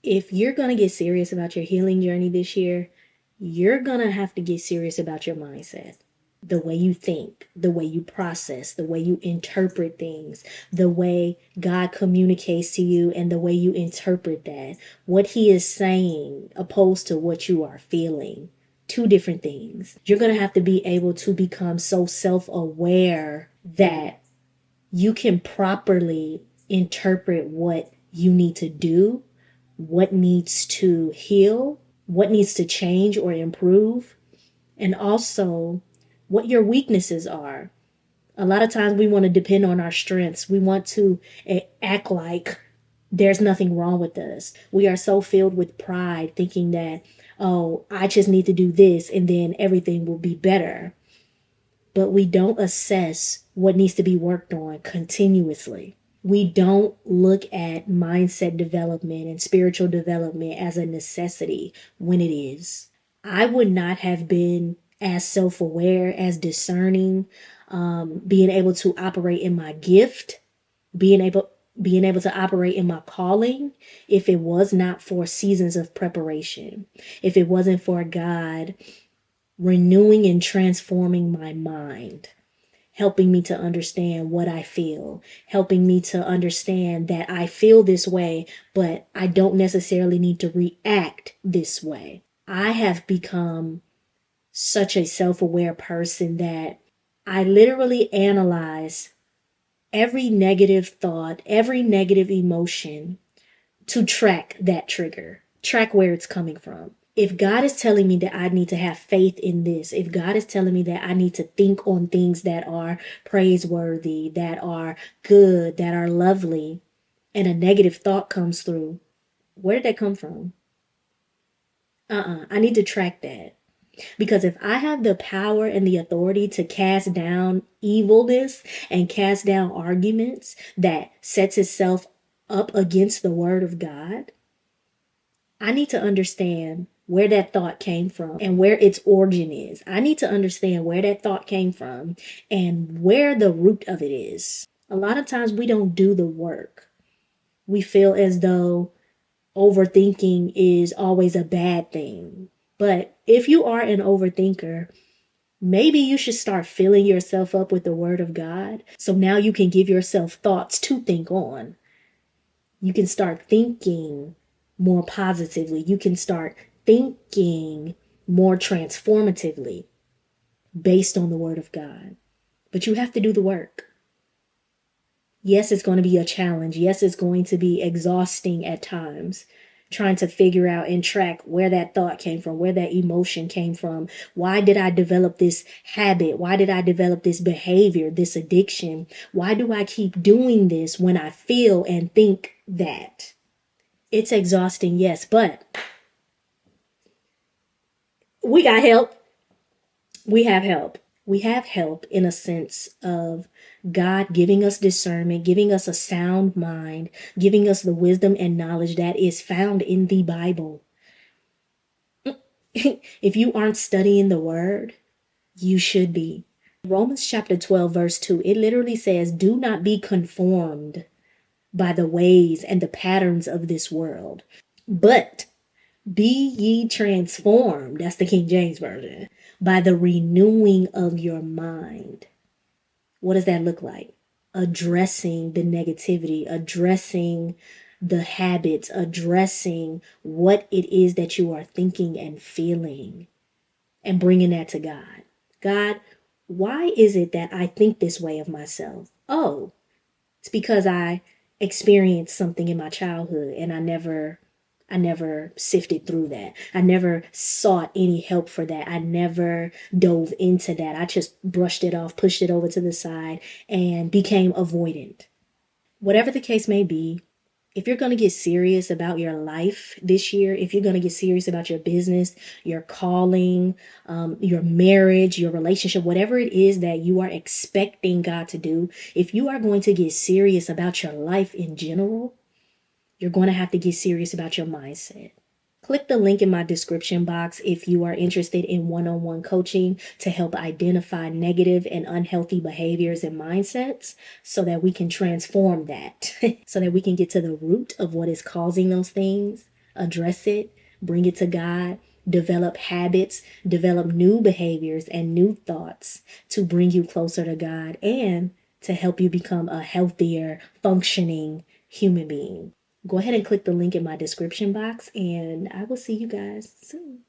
If you're going to get serious about your healing journey this year, you're going to have to get serious about your mindset. The way you think, the way you process, the way you interpret things, the way God communicates to you, and the way you interpret that. What He is saying opposed to what you are feeling. Two different things. You're going to have to be able to become so self-aware that you can properly interpret what you need to do, what needs to heal, what needs to change or improve, and also what your weaknesses are. A lot of times we want to depend on our strengths. We want to act like there's nothing wrong with us. We are so filled with pride, thinking that, oh, I just need to do this and then everything will be better. But we don't assess what needs to be worked on continuously. We don't look at mindset development and spiritual development as a necessity when it is. I would not have been as self-aware, as discerning, being able to operate in my gift, being able to operate in my calling, if it was not for seasons of preparation, if it wasn't for God renewing and transforming my mind, helping me to understand what I feel, helping me to understand that I feel this way, but I don't necessarily need to react this way. I have become such a self-aware person that I literally analyze every negative thought, every negative emotion to track that trigger, track where it's coming from. If God is telling me that I need to have faith in this, if God is telling me that I need to think on things that are praiseworthy, that are good, that are lovely, and a negative thought comes through, where did that come from? I need to track that. Because if I have the power and the authority to cast down evilness and cast down arguments that sets itself up against the word of God, I need to understand where that thought came from and where its origin is. I need to understand where that thought came from and where the root of it is. A lot of times we don't do the work. We feel as though overthinking is always a bad thing. But if you are an overthinker, maybe you should start filling yourself up with the word of God. So now you can give yourself thoughts to think on. You can start thinking more positively. You can start thinking more transformatively based on the word of God. But you have to do the work. Yes, it's going to be a challenge. Yes, it's going to be exhausting at times, trying to figure out and track where that thought came from, where that emotion came from. Why did I develop this habit? Why did I develop this behavior, this addiction? Why do I keep doing this when I feel and think that? It's exhausting, yes, but we got help. We have help. We have help in a sense of God giving us discernment, giving us a sound mind, giving us the wisdom and knowledge that is found in the Bible. If you aren't studying the word, you should be. Romans chapter 12, verse 2, it literally says, do not be conformed by the ways and the patterns of this world, but be ye transformed, that's the King James Version, by the renewing of your mind. What does that look like? Addressing the negativity, addressing the habits, addressing what it is that you are thinking and feeling, and bringing that to God. God, why is it that I think this way of myself? Oh, it's because I experienced something in my childhood and I never sifted through that. I never sought any help for that. I never dove into that. I just brushed it off, pushed it over to the side, and became avoidant. Whatever the case may be, if you're going to get serious about your life this year, if you're going to get serious about your business, your calling, your marriage, your relationship, whatever it is that you are expecting God to do, if you are going to get serious about your life in general, you're going to have to get serious about your mindset. Click the link in my description box if you are interested in one-on-one coaching to help identify negative and unhealthy behaviors and mindsets so that we can transform that, so that we can get to the root of what is causing those things. address it, bring it to God, develop habits, develop new behaviors and new thoughts to bring you closer to God and to help you become a healthier, functioning human being. Go ahead and click the link in my description box, and I will see you guys soon.